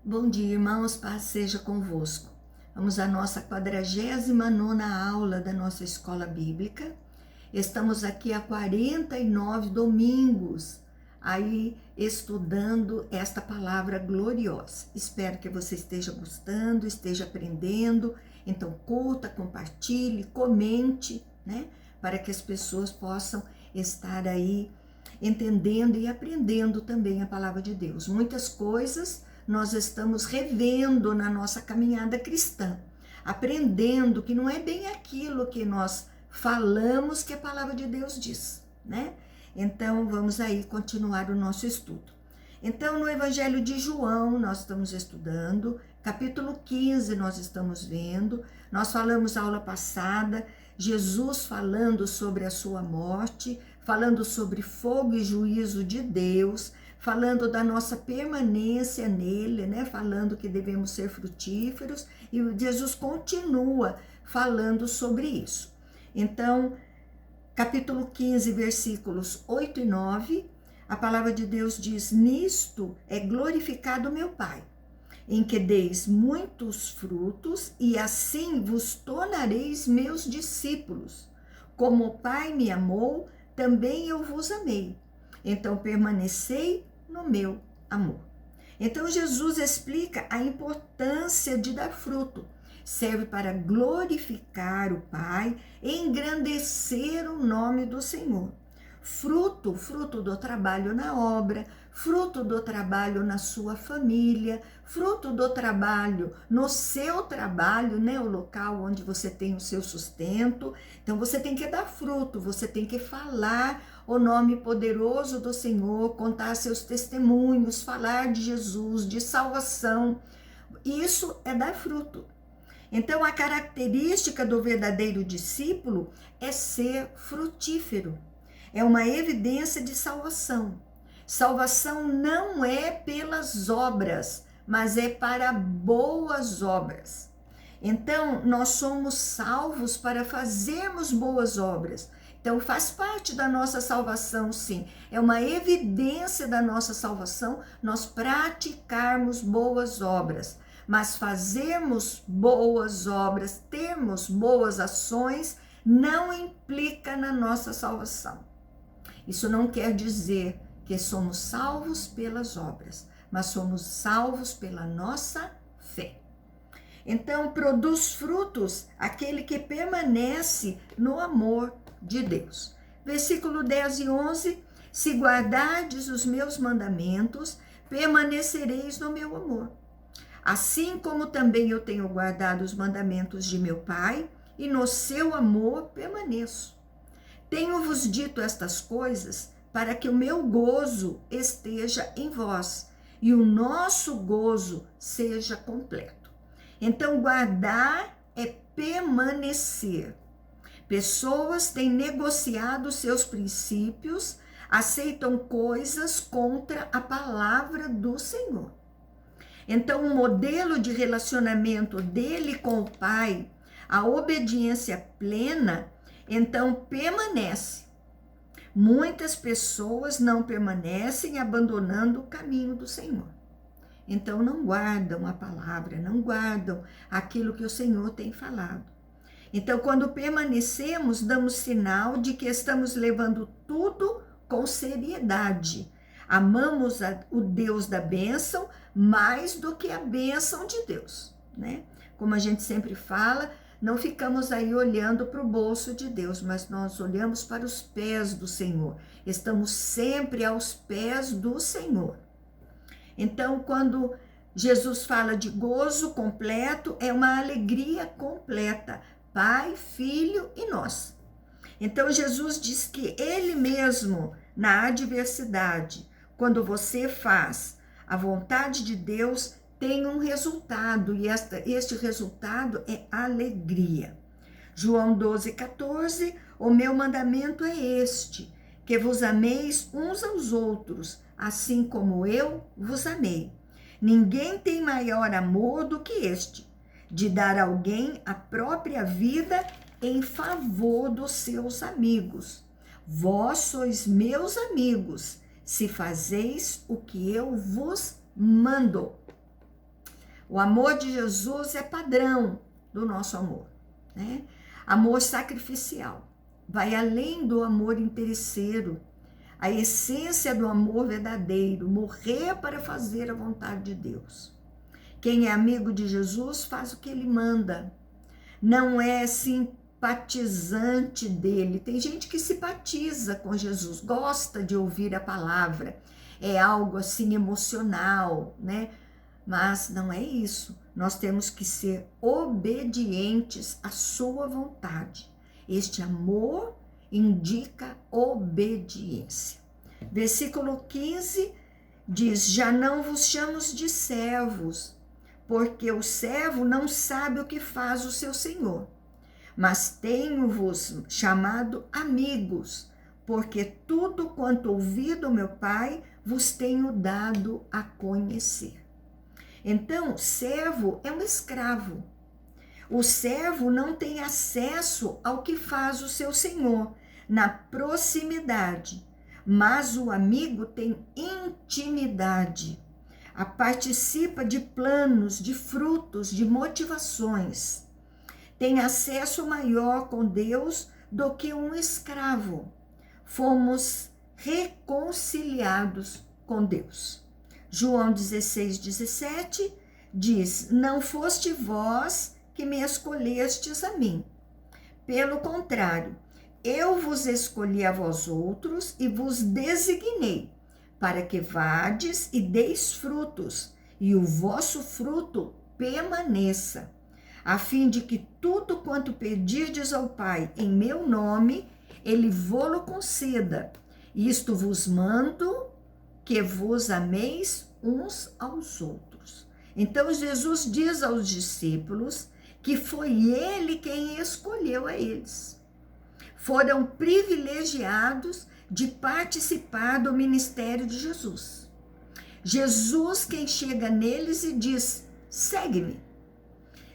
Bom dia, irmãos, paz seja convosco. Vamos à nossa 49ª aula da nossa escola bíblica. Estamos aqui há 49 domingos, aí estudando esta palavra gloriosa. Espero que você esteja gostando, esteja aprendendo. Então curta, compartilhe, comente, né? Para que as pessoas possam estar aí entendendo e aprendendo também a palavra de Deus. Muitas coisas nós estamos revendo na nossa caminhada cristã, aprendendo que não é bem aquilo que nós falamos que a palavra de Deus diz, né? Então vamos aí continuar o nosso estudo. Então no Evangelho de João nós estamos estudando, capítulo 15 nós estamos vendo, nós falamos aula passada, Jesus falando sobre a sua morte, falando sobre fogo e juízo de Deus, falando da nossa permanência nele, né? Falando que devemos ser frutíferos, e Jesus continua falando sobre isso. Então, capítulo 15, versículos 8 e 9, a palavra de Deus diz: nisto é glorificado meu Pai, em que deis muitos frutos, e assim vos tornareis meus discípulos. Como o Pai me amou, também eu vos amei. Então permanecei no meu amor. Então Jesus explica a importância de dar fruto. Serve para glorificar o Pai e engrandecer o nome do Senhor. Fruto do trabalho na obra, fruto do trabalho na sua família, fruto do trabalho no seu trabalho, né? O local onde você tem o seu sustento. Então você tem que dar fruto, você tem que falar o nome poderoso do Senhor, contar seus testemunhos, falar de Jesus, de salvação. Isso é dar fruto. Então a característica do verdadeiro discípulo é ser frutífero. É uma evidência de salvação. Salvação não é pelas obras, mas é para boas obras. Então, nós somos salvos para fazermos boas obras. Então, faz parte da nossa salvação, sim. É uma evidência da nossa salvação nós praticarmos boas obras. Mas fazermos boas obras, termos boas ações, não implica na nossa salvação. Isso não quer dizer que somos salvos pelas obras, mas somos salvos pela nossa fé. Então, produz frutos aquele que permanece no amor de Deus. Versículo 10 e 11, se guardardes os meus mandamentos, permanecereis no meu amor. Assim como também eu tenho guardado os mandamentos de meu Pai, e no seu amor permaneço. Tenho-vos dito estas coisas para que o meu gozo esteja em vós e o nosso gozo seja completo. Então, guardar é permanecer. Pessoas têm negociado seus princípios, aceitam coisas contra a palavra do Senhor. Então, o modelo de relacionamento dele com o Pai, a obediência plena, então permanece. Muitas pessoas não permanecem abandonando o caminho do Senhor. Então não guardam a palavra, não guardam aquilo que o Senhor tem falado. Então quando permanecemos, damos sinal de que estamos levando tudo com seriedade. Amamos o Deus da bênção mais do que a bênção de Deus, né? Como a gente sempre fala, não ficamos aí olhando para o bolso de Deus, mas nós olhamos para os pés do Senhor. Estamos sempre aos pés do Senhor. Então, quando Jesus fala de gozo completo, é uma alegria completa. Pai, Filho e nós. Então, Jesus diz que Ele mesmo, na adversidade, quando você faz a vontade de Deus, tem um resultado, e este resultado é alegria. João 12,14, o meu mandamento é este, que vos ameis uns aos outros, assim como eu vos amei. Ninguém tem maior amor do que este, de dar a alguém a própria vida em favor dos seus amigos. Vós sois meus amigos, se fazeis o que eu vos mando. O amor de Jesus é padrão do nosso amor, né? Amor sacrificial. Vai além do amor interesseiro. A essência do amor verdadeiro, morrer para fazer a vontade de Deus. Quem é amigo de Jesus faz o que ele manda. Não é simpatizante dele. Tem gente que simpatiza com Jesus, gosta de ouvir a palavra. É algo assim emocional, né? Mas não é isso. Nós temos que ser obedientes à sua vontade. Este amor indica obediência. Versículo 15 diz: já não vos chamo de servos, porque o servo não sabe o que faz o seu senhor. Mas tenho-vos chamado amigos, porque tudo quanto ouvi do meu Pai vos tenho dado a conhecer. Então, servo é um escravo. O servo não tem acesso ao que faz o seu senhor na proximidade, mas o amigo tem intimidade. Participa de planos, de frutos, de motivações. Tem acesso maior com Deus do que um escravo. Fomos reconciliados com Deus. João 16:17 diz: não foste vós que me escolhestes a mim. Pelo contrário, eu vos escolhi a vós outros e vos designei, para que vades e deis frutos, e o vosso fruto permaneça, a fim de que tudo quanto pedirdes ao Pai em meu nome, ele vô-lo conceda. Isto vos mando, que vos ameis uns aos outros. Então Jesus diz aos discípulos que foi ele quem escolheu a eles. Foram privilegiados de participar do ministério de Jesus. Jesus quem chega neles e diz: segue-me.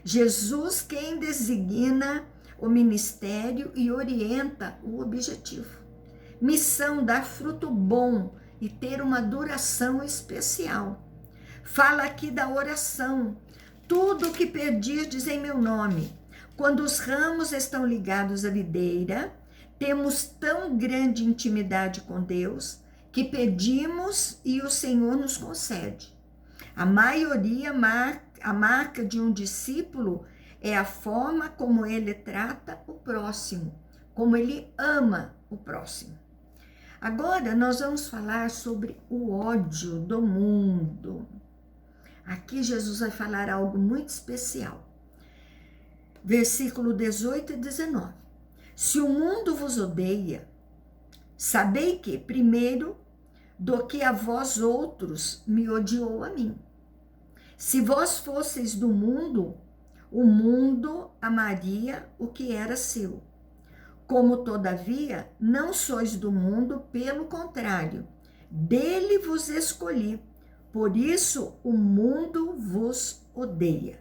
Jesus quem designa o ministério e orienta o objetivo. Missão: dar fruto bom e ter uma duração especial. Fala aqui da oração. Tudo o que pedirdes em meu nome. Quando os ramos estão ligados à videira, temos tão grande intimidade com Deus que pedimos e o Senhor nos concede. A maioria, a marca de um discípulo é a forma como ele trata o próximo, como ele ama o próximo. Agora nós vamos falar sobre o ódio do mundo. Aqui Jesus vai falar algo muito especial. Versículo 18 e 19. Se o mundo vos odeia, sabei que, primeiro, do que a vós outros me odiou a mim. Se vós fosseis do mundo, o mundo amaria o que era seu. Como, todavia, não sois do mundo, pelo contrário, dele vos escolhi, por isso o mundo vos odeia.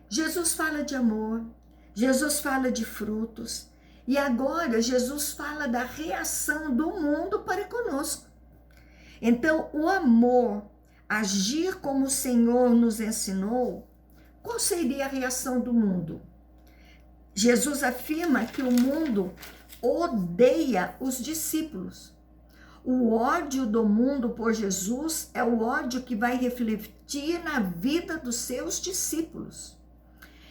Jesus fala de amor, Jesus fala de frutos, e agora Jesus fala da reação do mundo para conosco. Então, o amor, agir como o Senhor nos ensinou, qual seria a reação do mundo? Jesus afirma que o mundo odeia os discípulos. O ódio do mundo por Jesus é o ódio que vai refletir na vida dos seus discípulos.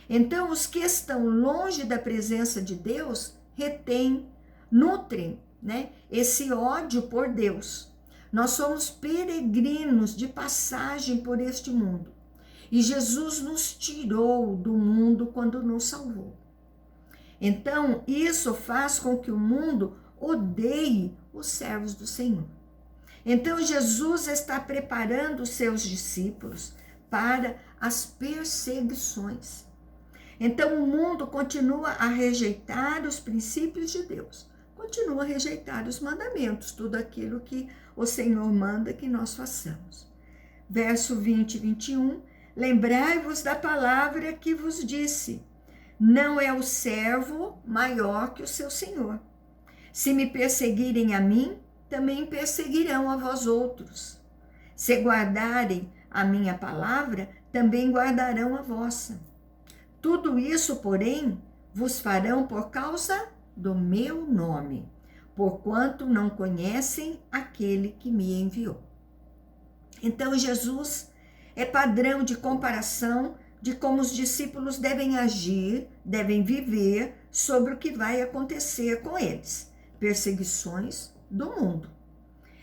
Então, os que estão longe da presença de Deus retêm, nutrem, né, esse ódio por Deus. Nós somos peregrinos de passagem por este mundo. E Jesus nos tirou do mundo quando nos salvou. Então, isso faz com que o mundo odeie os servos do Senhor. Então, Jesus está preparando os seus discípulos para as perseguições. Então, o mundo continua a rejeitar os princípios de Deus, continua a rejeitar os mandamentos, tudo aquilo que o Senhor manda que nós façamos. Verso 20 e 21, lembrai-vos da palavra que vos disse, não é o servo maior que o seu senhor. Se me perseguirem a mim, também perseguirão a vós outros. Se guardarem a minha palavra, também guardarão a vossa. Tudo isso, porém, vos farão por causa do meu nome, porquanto não conhecem aquele que me enviou. Então, Jesus é padrão de comparação de como os discípulos devem agir, devem viver sobre o que vai acontecer com eles, perseguições do mundo.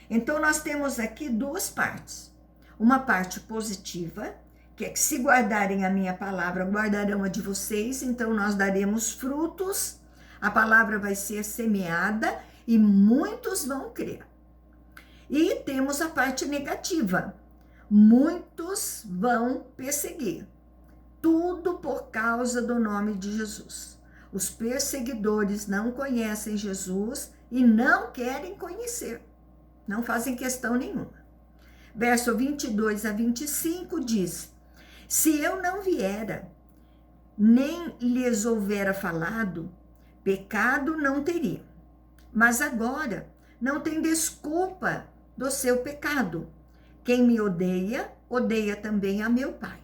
Então, nós temos aqui duas partes. Uma parte positiva, que é que se guardarem a minha palavra, guardarão a de vocês, então nós daremos frutos, a palavra vai ser semeada e muitos vão crer. E temos a parte negativa, muitos vão perseguir, tudo por causa do nome de Jesus. Os perseguidores não conhecem Jesus e não querem conhecer, não fazem questão nenhuma. Verso 22 a 25 diz: se eu não viera, nem lhes houvera falado, pecado não teria. Mas agora não tem desculpa do seu pecado. Quem me odeia, odeia também a meu Pai.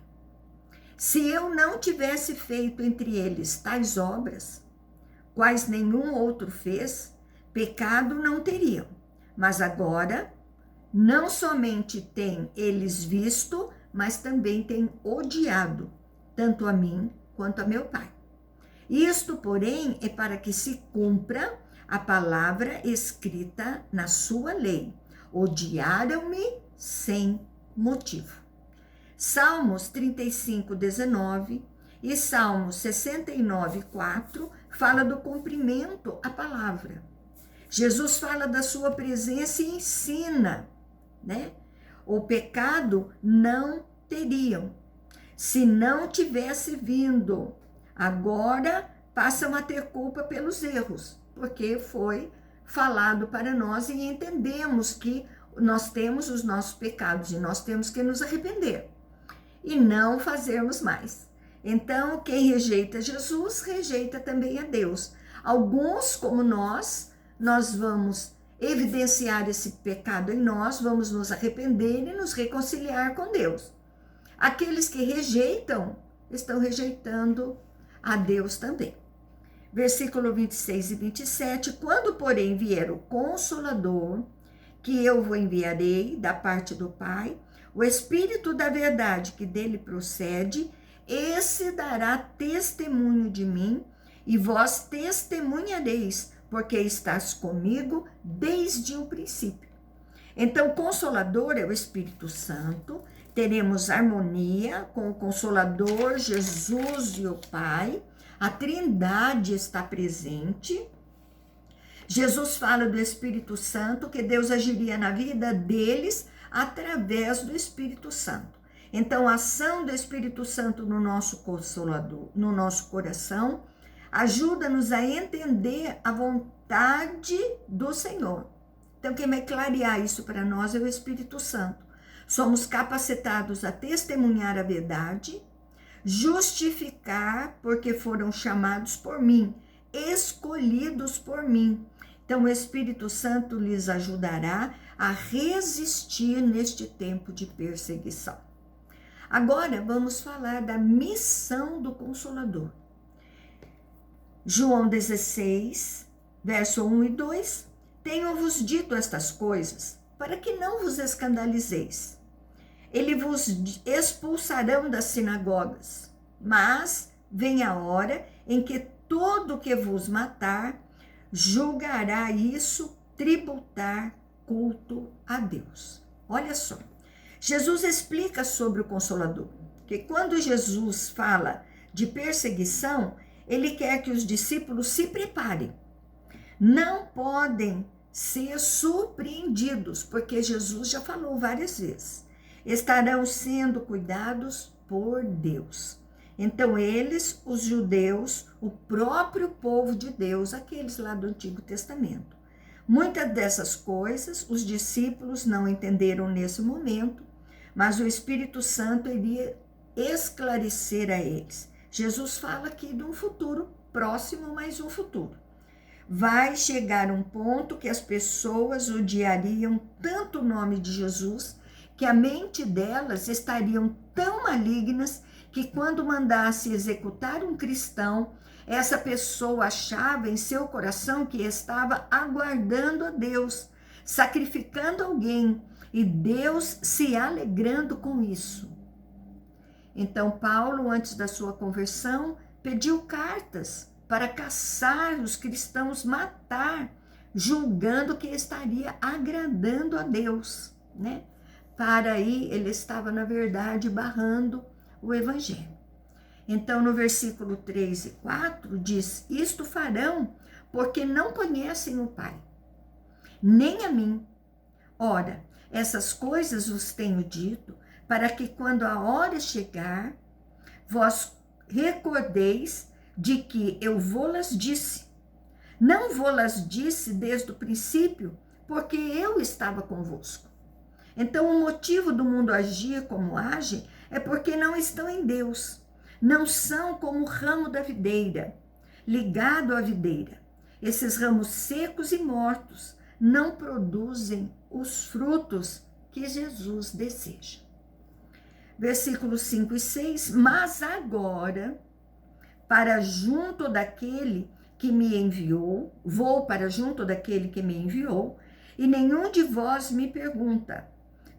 Se eu não tivesse feito entre eles tais obras, quais nenhum outro fez, pecado não teriam. Mas agora, não somente têm eles visto, mas também têm odiado, tanto a mim quanto a meu Pai. Isto, porém, é para que se cumpra a palavra escrita na sua lei. Odiaram-me sem motivo. Salmos 35, 19 e Salmos 69, 4 fala do cumprimento à palavra. Jesus fala da sua presença e ensina, né? O pecado não teriam, se não tivesse vindo. Agora passam a ter culpa pelos erros, porque foi falado para nós e entendemos que nós temos os nossos pecados e nós temos que nos arrepender e não fazermos mais. Então, quem rejeita Jesus, rejeita também a Deus. Alguns, como nós vamos evidenciar esse pecado em nós, vamos nos arrepender e nos reconciliar com Deus. Aqueles que rejeitam, estão rejeitando a Deus também. Versículo 26 e 27, quando, porém, vier o Consolador, que eu vos enviarei da parte do Pai, o Espírito da verdade que dele procede, esse dará testemunho de mim, e vós testemunhareis, porque estás comigo desde o princípio. Então, o Consolador é o Espírito Santo, teremos harmonia com o Consolador, Jesus e o Pai, a Trindade está presente. Jesus fala do Espírito Santo, que Deus agiria na vida deles através do Espírito Santo. Então, a ação do Espírito Santo no nosso Consolador, no nosso coração, ajuda-nos a entender a vontade do Senhor. Então, quem vai clarear isso para nós é o Espírito Santo. Somos capacitados a testemunhar a verdade, justificar porque foram chamados por mim, escolhidos por mim. Então, o Espírito Santo lhes ajudará a resistir neste tempo de perseguição. Agora, vamos falar da missão do Consolador. João 16, verso 1 e 2, tenho-vos dito estas coisas, para que não vos escandalizeis. Ele vos expulsarão das sinagogas, mas vem a hora em que todo que vos matar, julgará isso tributar culto a Deus. Olha só, Jesus explica sobre o Consolador, que quando Jesus fala de perseguição, ele quer que os discípulos se preparem. Não podem ser surpreendidos, porque Jesus já falou várias vezes. Estarão sendo cuidados por Deus. Então eles, os judeus, o próprio povo de Deus, aqueles lá do Antigo Testamento. Muitas dessas coisas os discípulos não entenderam nesse momento, mas o Espírito Santo iria esclarecer a eles. Jesus fala aqui de um futuro próximo, mas um futuro. Vai chegar um ponto que as pessoas odiariam tanto o nome de Jesus, que a mente delas estariam tão malignas que quando mandasse executar um cristão, essa pessoa achava em seu coração que estava aguardando a Deus, sacrificando alguém, e Deus se alegrando com isso. Então Paulo, antes da sua conversão, pediu cartas para caçar os cristãos, matar, julgando que estaria agradando a Deus, né? Para aí ele estava, na verdade, barrando o evangelho. Então, no versículo 3 e 4, diz: isto farão porque não conhecem o Pai, nem a mim. Ora, essas coisas vos tenho dito, para que quando a hora chegar, vós recordeis de que eu vô-las disse. Não vô-las disse desde o princípio, porque eu estava convosco. Então, o motivo do mundo agir como age é porque não estão em Deus. Não são como o ramo da videira, ligado à videira. Esses ramos secos e mortos não produzem os frutos que Jesus deseja. Versículos 5 e 6, mas agora, para junto daquele que me enviou, vou para junto daquele que me enviou, e nenhum de vós me pergunta,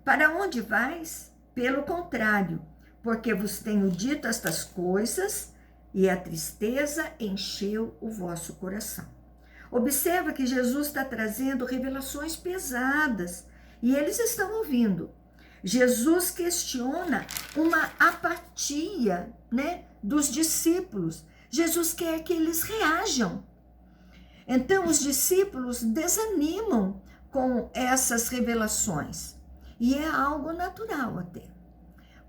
para onde vais? Pelo contrário, porque vos tenho dito estas coisas, e a tristeza encheu o vosso coração. Observa que Jesus está trazendo revelações pesadas, e eles estão ouvindo. Jesus questiona uma apatia, né, dos discípulos. Jesus quer que eles reajam. Então, os discípulos desanimam com essas revelações. E é algo natural até.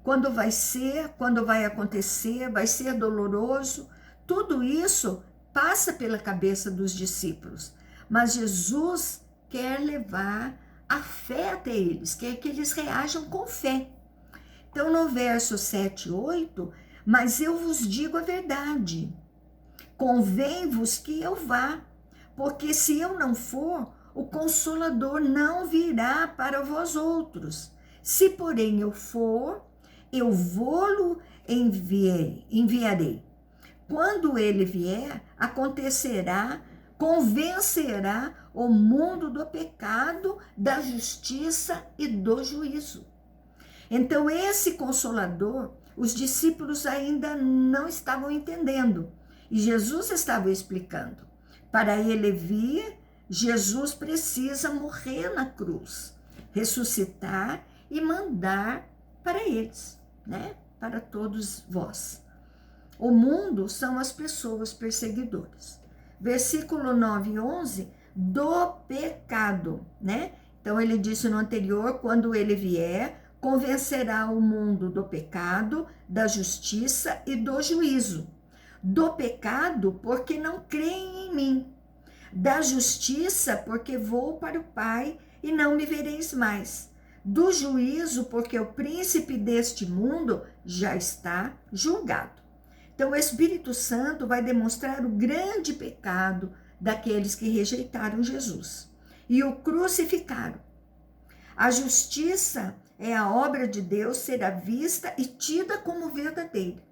Quando vai ser, quando vai acontecer, vai ser doloroso, tudo isso passa pela cabeça dos discípulos. Mas Jesus quer levar a fé até eles, quer que eles reajam com fé. Então, no verso 7 e 8, mas eu vos digo a verdade, convém-vos que eu vá, porque se eu não for, o Consolador não virá para vós outros. Se, porém, eu for, eu vou-lo enviarei. Quando ele vier, acontecerá, convencerá o mundo do pecado, da justiça e do juízo. Então, esse Consolador, os discípulos ainda não estavam entendendo. E Jesus estava explicando. Para ele vir, Jesus precisa morrer na cruz, ressuscitar e mandar para eles, né? Para todos vós. O mundo são as pessoas perseguidoras. Versículo 9 e 11, do pecado, né? Então, ele disse no anterior, quando ele vier, convencerá o mundo do pecado, da justiça e do juízo. Do pecado, porque não creem em mim. Da justiça, porque vou para o Pai e não me vereis mais. Do juízo, porque o príncipe deste mundo já está julgado. Então, o Espírito Santo vai demonstrar o grande pecado daqueles que rejeitaram Jesus e o crucificaram. A justiça é a obra de Deus, será vista e tida como verdadeira.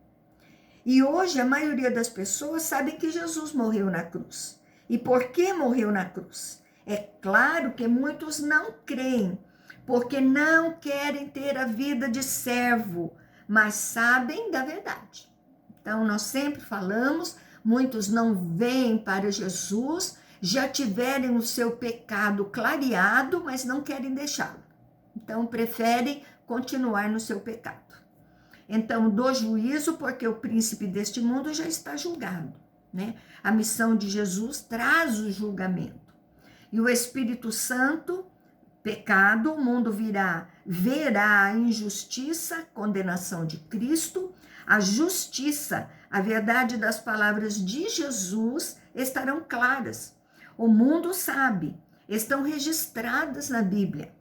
E hoje a maioria das pessoas sabem que Jesus morreu na cruz. E por que morreu na cruz? É claro que muitos não creem, porque não querem ter a vida de servo, mas sabem da verdade. Então, nós sempre falamos, muitos não vêm para Jesus, já tiverem o seu pecado clareado, mas não querem deixá-lo. Então, preferem continuar no seu pecado. Então, do juízo, porque o príncipe deste mundo já está julgado, né? A missão de Jesus traz o julgamento. E o Espírito Santo, pecado, o mundo verá a injustiça, condenação de Cristo, a justiça, a verdade das palavras de Jesus estarão claras. O mundo sabe, estão registradas na Bíblia.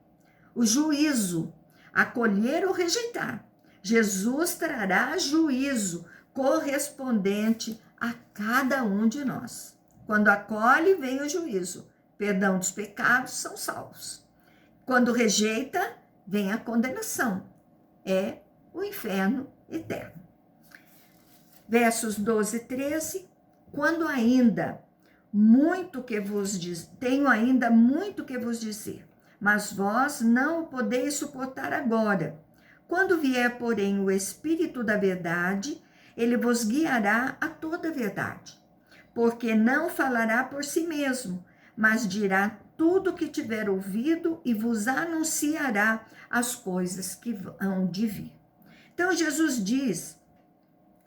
O juízo, acolher ou rejeitar. Jesus trará juízo correspondente a cada um de nós. Quando acolhe, vem o juízo. Perdão dos pecados, são salvos. Quando rejeita, vem a condenação, é o inferno eterno. Versos 12 e 13, quando ainda muito que vos tenho ainda muito que vos dizer, mas vós não o podeis suportar agora. Quando vier, porém, o Espírito da verdade, ele vos guiará a toda a verdade, porque não falará por si mesmo, mas dirá tudo o que tiver ouvido e vos anunciará as coisas que hão de vir. Então, Jesus diz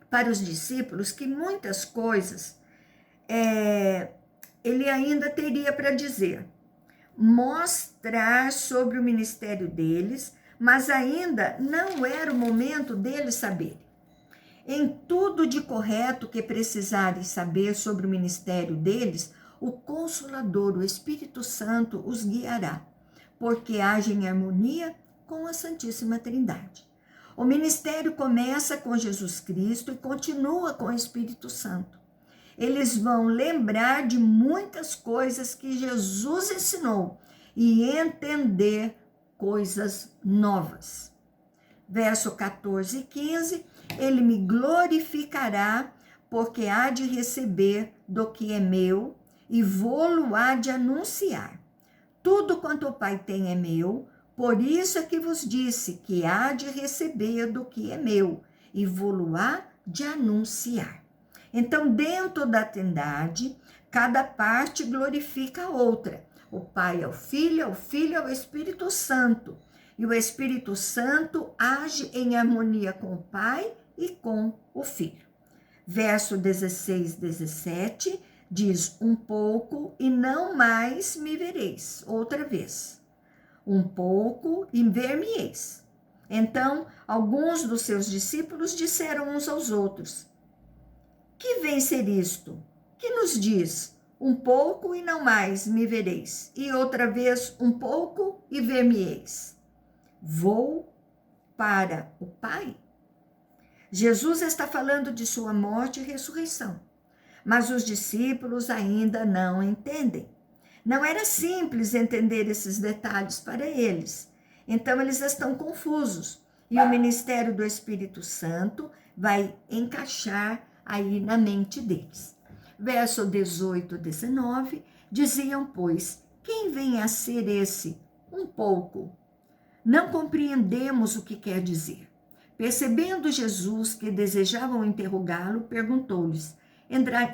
para os discípulos que muitas coisas ele ainda teria para dizer, mostrar sobre o ministério deles, mas ainda não era o momento deles saberem. Em tudo de correto que precisarem saber sobre o ministério deles, o Consolador, o Espírito Santo, os guiará, porque age em harmonia com a Santíssima Trindade. O ministério começa com Jesus Cristo e continua com o Espírito Santo. Eles vão lembrar de muitas coisas que Jesus ensinou e entender coisas novas. Verso 14 e 15, ele me glorificará, porque há de receber do que é meu e vou-lo há de anunciar. Tudo quanto o Pai tem é meu, por isso é que vos disse que há de receber do que é meu e vou-lo há de anunciar. Então, dentro da Trindade, cada parte glorifica a outra. O Pai é o Filho é o Espírito Santo. E o Espírito Santo age em harmonia com o Pai e com o Filho. Verso 16, 17, diz, um pouco e não mais me vereis, outra vez. Um pouco e ver-me-eis. Então, alguns dos seus discípulos disseram uns aos outros, que vem ser isto? Que nos diz, um pouco e não mais me vereis, e outra vez, um pouco e ver-me-eis. Vou para o Pai? Jesus está falando de sua morte e ressurreição, mas os discípulos ainda não entendem. Não era simples entender esses detalhes para eles, então eles estão confusos, e o ministério do Espírito Santo vai encaixar aí na mente deles. Verso 18, 19, diziam, pois, quem vem a ser esse um pouco? Não compreendemos o que quer dizer. Percebendo Jesus que desejavam interrogá-lo, perguntou-lhes,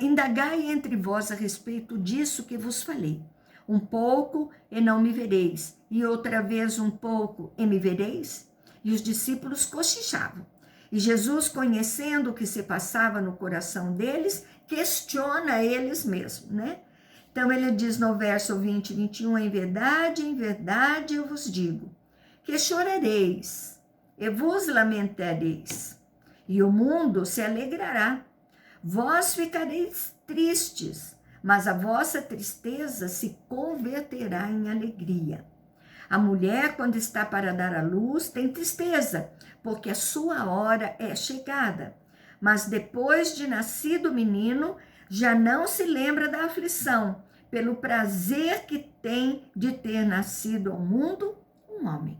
indagai entre vós a respeito disso que vos falei. Um pouco e não me vereis, e outra vez um pouco e me vereis? E os discípulos cochichavam. E Jesus, conhecendo o que se passava no coração deles, questiona eles mesmos, né? Então ele diz no verso 20 e 21, em verdade eu vos digo, que chorareis e vos lamentareis, e o mundo se alegrará. Vós ficareis tristes, mas a vossa tristeza se converterá em alegria. A mulher, quando está para dar à luz, tem tristeza, porque a sua hora é chegada. Mas depois de nascido o menino, já não se lembra da aflição, pelo prazer que tem de ter nascido ao mundo um homem.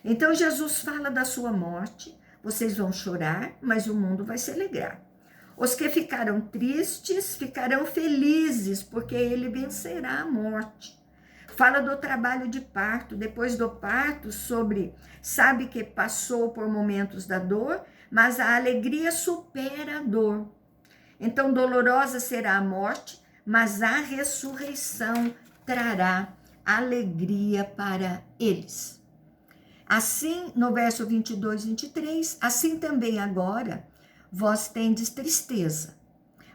Então Jesus fala da sua morte, vocês vão chorar, mas o mundo vai se alegrar. Os que ficaram tristes ficarão felizes, porque ele vencerá a morte. Fala do trabalho de parto, depois do parto, sabe que passou por momentos da dor, mas a alegria supera a dor. Então, dolorosa será a morte, mas a ressurreição trará alegria para eles. Assim, no verso 22, 23, assim também agora, vós tendes tristeza,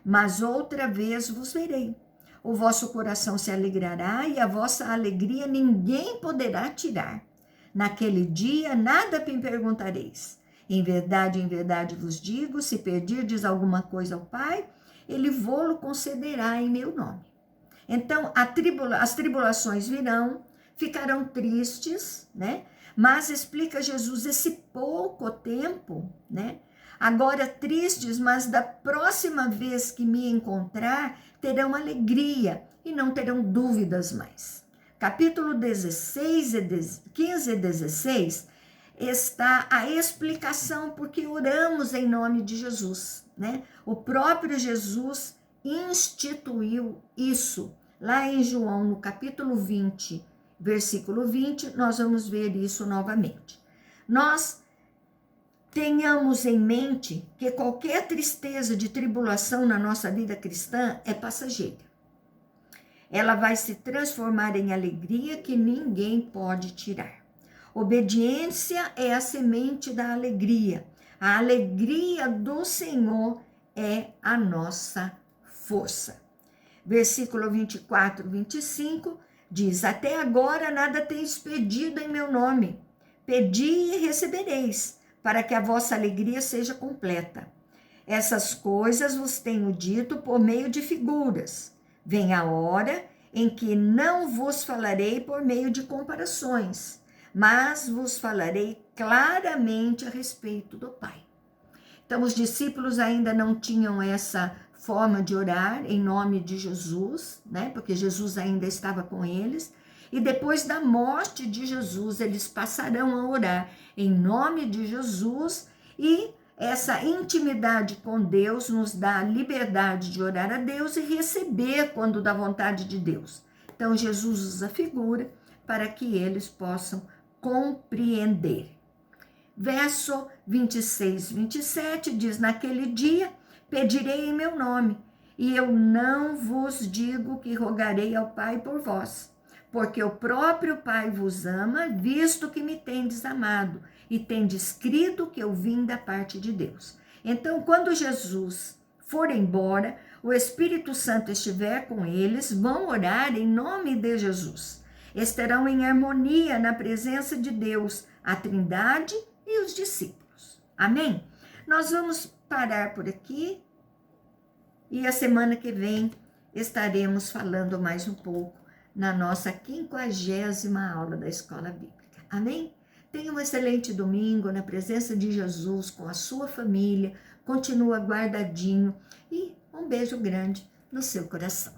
mas outra vez vos verei. O vosso coração se alegrará e a vossa alegria ninguém poderá tirar. Naquele dia nada me perguntareis. Em verdade vos digo, se pedirdes alguma coisa ao Pai, ele vô-lo concederá em meu nome. Então, as tribulações virão, ficarão tristes, né? Mas explica Jesus esse pouco tempo, né? Agora tristes, mas da próxima vez que me encontrar, terão alegria e não terão dúvidas mais. capítulo 15 e 16, está a explicação porque oramos em nome de Jesus, né? O próprio Jesus instituiu isso. Lá em João, no capítulo 20, versículo 20, nós vamos ver isso novamente. Nós tenhamos em mente que qualquer tristeza de tribulação na nossa vida cristã é passageira. Ela vai se transformar em alegria que ninguém pode tirar. Obediência é a semente da alegria. A alegria do Senhor é a nossa força. Versículo 24, 25 diz: até agora nada tenho pedido em meu nome. Pedi e recebereis, para que a vossa alegria seja completa. Essas coisas vos tenho dito por meio de figuras. Vem a hora em que não vos falarei por meio de comparações, mas vos falarei claramente a respeito do Pai. Então, os discípulos ainda não tinham essa forma de orar em nome de Jesus, né? Porque Jesus ainda estava com eles. E depois da morte de Jesus, eles passarão a orar em nome de Jesus, e essa intimidade com Deus nos dá a liberdade de orar a Deus e receber quando dá vontade de Deus. Então, Jesus usa a figura para que eles possam compreender. Verso 26, 27 diz: naquele dia pedirei em meu nome, e eu não vos digo que rogarei ao Pai por vós, porque o próprio Pai vos ama, visto que me tendes amado, e tendes crido que eu vim da parte de Deus. Então, quando Jesus for embora, o Espírito Santo estiver com eles, vão orar em nome de Jesus. Estarão em harmonia na presença de Deus, a Trindade e os discípulos. Amém? Nós vamos parar por aqui, e a semana que vem estaremos falando mais um pouco na nossa 50ª aula da Escola Bíblica. Amém? Tenha um excelente domingo na presença de Jesus, com a sua família. Continua guardadinho, e um beijo grande no seu coração.